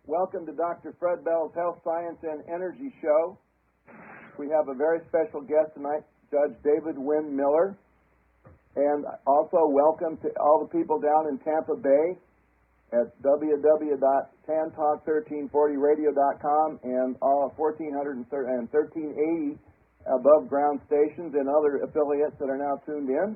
Welcome to Dr. Fred Bell's Health, Science, and Energy Show. We have a very special guest tonight, Judge David Wynn Miller. And also welcome to all the people down in Tampa Bay at www.tantalk1340radio.com and all 1400 and 1380 above ground stations and other affiliates that are now tuned in.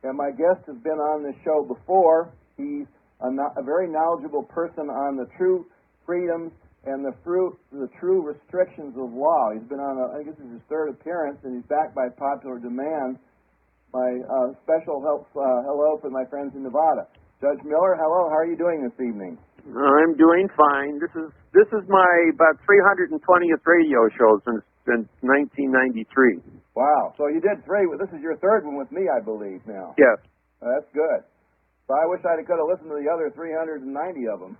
And my guest has been on this show before. He's a very knowledgeable person on the true freedoms and the true restrictions of law. He's been on, I guess this is his third appearance, and he's back by popular demand. My special hello for my friends in Nevada. Judge Miller, hello. How are you doing this evening? I'm doing fine. This is my about 320th radio show since 1993. Wow. So you did three. This is your third one with me, I believe, now. Yes. That's good. So I wish I could have listened to the other 390 of them.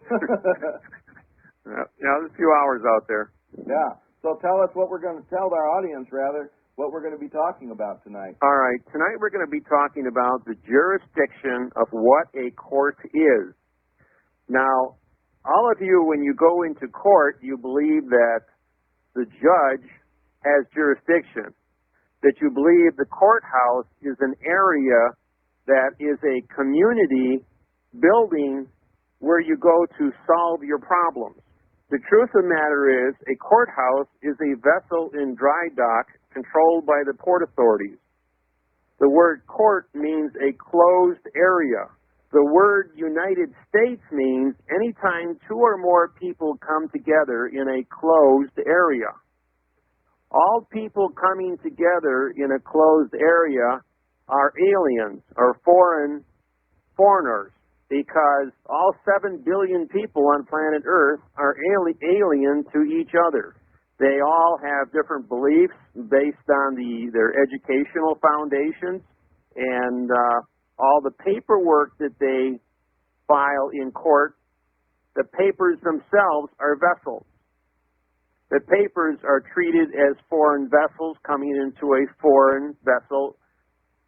Yeah, there's a few hours out there. Yeah. So tell us what we're going to tell our audience, rather, what we're going to be talking about tonight. All right. Tonight we're going to be talking about the jurisdiction of what a court is. Now, all of you, when you go into court, you believe that the judge has jurisdiction, that you believe the courthouse is an area that is a community building where you go to solve your problems. The truth of the matter is a courthouse is a vessel in dry dock controlled by the port authorities. The word court means a closed area. The word United States means anytime two or more people come together in a closed area. All people coming together in a closed area are aliens or foreigners, because all 7 billion people on planet Earth are alien to each other. They all have different beliefs based on their educational foundations, and all the paperwork that they file in court, the papers themselves are vessels. The papers are treated as foreign vessels coming into a foreign vessel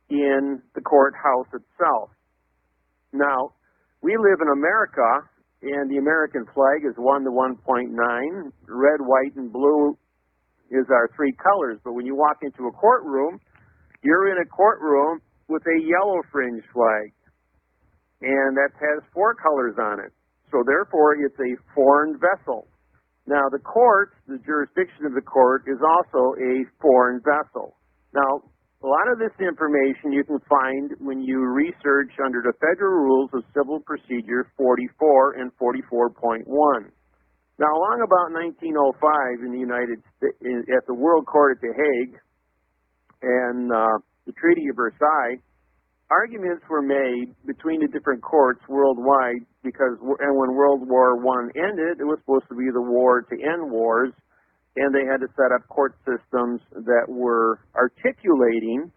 in the courthouse itself. Now, we live in America, and the American flag is 1 to 1.9. Red, white, and blue is our three colors. But when you walk into a courtroom, you're in a courtroom with a yellow fringe flag, and that has 4 colors on it. So therefore, it's a foreign vessel. Now, the court, the jurisdiction of the court, is also a foreign vessel. Now, a lot of this information you can find when you research under the Federal Rules of Civil Procedure 44 and 44.1. Now, along about 1905 in the United States, at the World Court at The Hague and the Treaty of Versailles, arguments were made between the different courts worldwide because, and when World War I ended, it was supposed to be the war to end wars, and they had to set up court systems that were articulating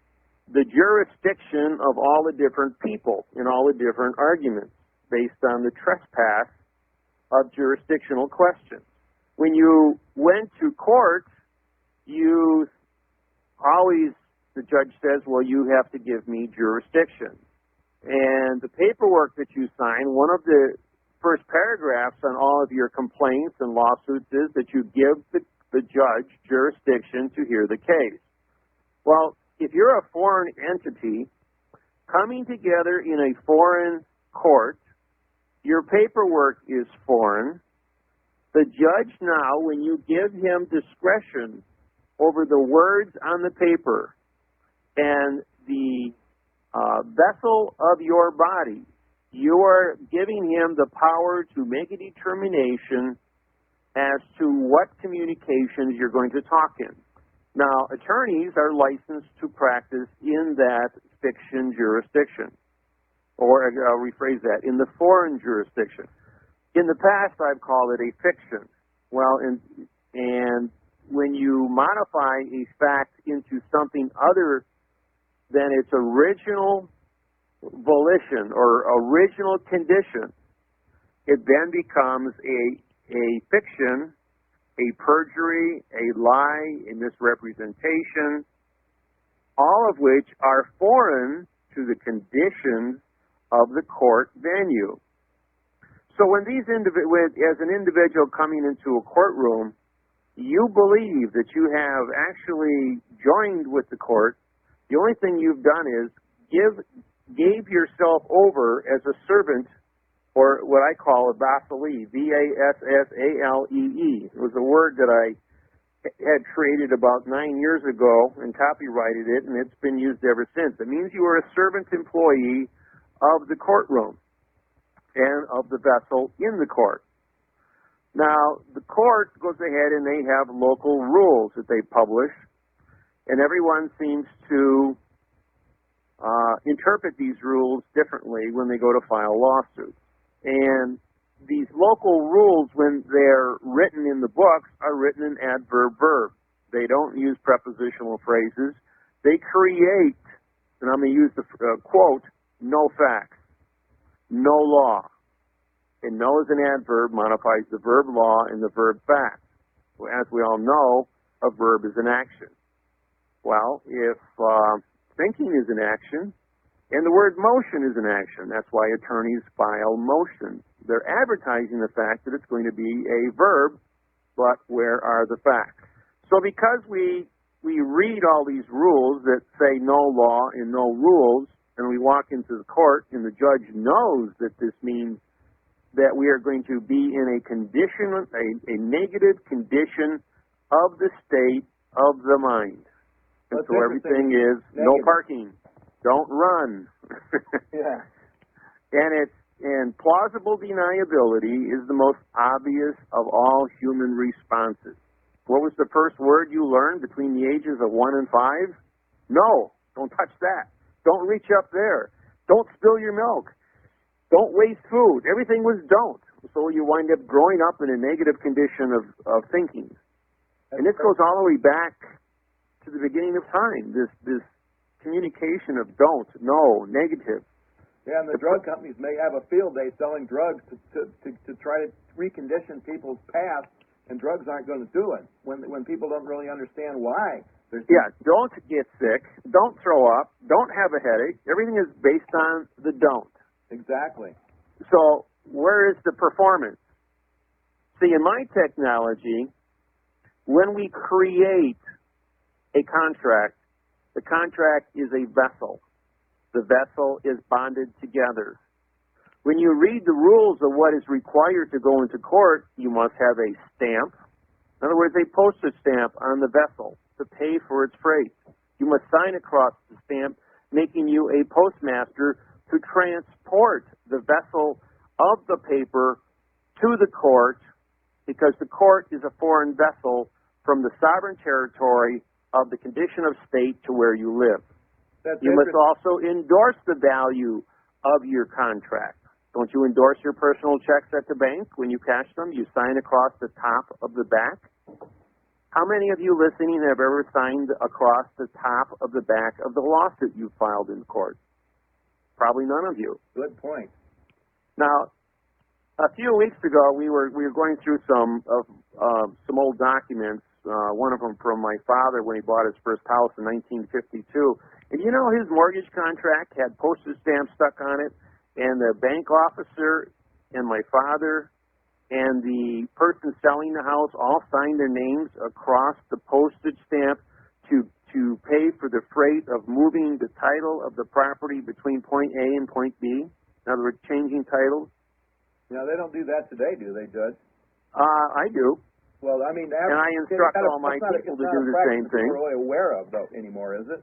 the jurisdiction of all the different people in all the different arguments based on the trespass of jurisdictional questions. When you went to court, you always, the judge says, well, you have to give me jurisdiction. And the paperwork that you sign, one of the first paragraphs on all of your complaints and lawsuits is that you give the judge jurisdiction to hear the case. Well, if you're a foreign entity coming together in a foreign court, your paperwork is foreign. The judge now, when you give him discretion over the words on the paper and the vessel of your body, you are giving him the power to make a determination as to what communications you're going to talk in. Now, attorneys are licensed to practice in that fiction jurisdiction, or I'll rephrase that, in the foreign jurisdiction. In the past, I've called it a fiction. Well, and when you modify a fact into something other than its original volition or original condition, it then becomes a fiction, a perjury, a lie, a misrepresentation, all of which are foreign to the conditions of the court venue. So when as an individual coming into a courtroom, you believe that you have actually joined with the court, the only thing you've done is gave yourself over as a servant, or what I call a vassalee, V-A-S-S-A-L-E-E. It was a word that I had created about 9 years ago and copyrighted it, and it's been used ever since. It means you are a servant employee of the courtroom and of the vessel in the court. Now, the court goes ahead and they have local rules that they publish, and everyone seems to interpret these rules differently when they go to file lawsuits. And these local rules, when they're written in the books, are written in adverb verb. They don't use prepositional phrases. They create, and I'm going to use the quote, no facts, no law. And no as an adverb modifies the verb law and the verb fact. As we all know, a verb is an action. Well, if thinking is an action, and the word motion is an action, that's why attorneys file motions. They're advertising the fact that it's going to be a verb, but where are the facts? So because we read all these rules that say no law and no rules, and we walk into the court and the judge knows that this means that we are going to be in a condition, a negative condition of the state of the mind. And so everything is no parking, don't run. Yeah. And plausible deniability is the most obvious of all human responses. What was the first word you learned between the ages of 1 and 5? No, don't touch that. Don't reach up there. Don't spill your milk. Don't waste food. Everything was don't. So you wind up growing up in a negative condition of thinking. And this goes all the way back to the beginning of time, this communication of don't, no, negative. Yeah, and the drug companies may have a field day selling drugs to try to recondition people's past, and drugs aren't going to do it when people don't really understand why. Yeah, don't get sick, don't throw up, don't have a headache. Everything is based on the don't. Exactly. So where is the performance? See, in my technology, when we create a contract, the contract is a vessel. The vessel is bonded together. When you read the rules of what is required to go into court, you must have a stamp. In other words, a postage stamp on the vessel to pay for its freight. You must sign across the stamp, making you a postmaster to transport the vessel of the paper to the court, because the court is a foreign vessel from the sovereign territory of the condition of state to where you live. You must also endorse the value of your contract. Don't you endorse your personal checks at the bank when you cash them? You sign across the top of the back. How many of you listening have ever signed across the top of the back of the lawsuit you filed in court? Probably none of you. Good point. Now, a few weeks ago, we were going through some old documents. One of them from my father when he bought his first house in 1952. And you know, his mortgage contract had postage stamps stuck on it, and the bank officer and my father and the person selling the house all signed their names across the postage stamp to pay for the freight of moving the title of the property between point A and point B. In other words, changing titles. Now, they don't do that today, do they, Judge? I do. Well, I mean, and I instruct all my people to do the same thing. We're really aware of though anymore, is it?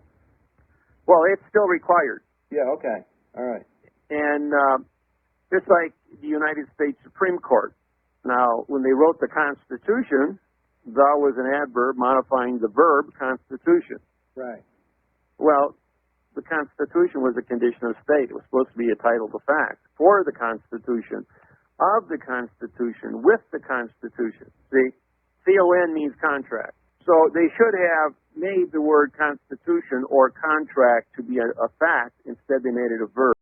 Well, it's still required. Yeah. Okay. All right. And just like the United States Supreme Court. Now, when they wrote the Constitution, thou was an adverb modifying the verb Constitution. Right. Well, the Constitution was a condition of state. It was supposed to be a title to fact for the Constitution, of the Constitution, with the Constitution. See, CON means contract. So they should have made the word Constitution or contract to be a fact. Instead, they made it a verb.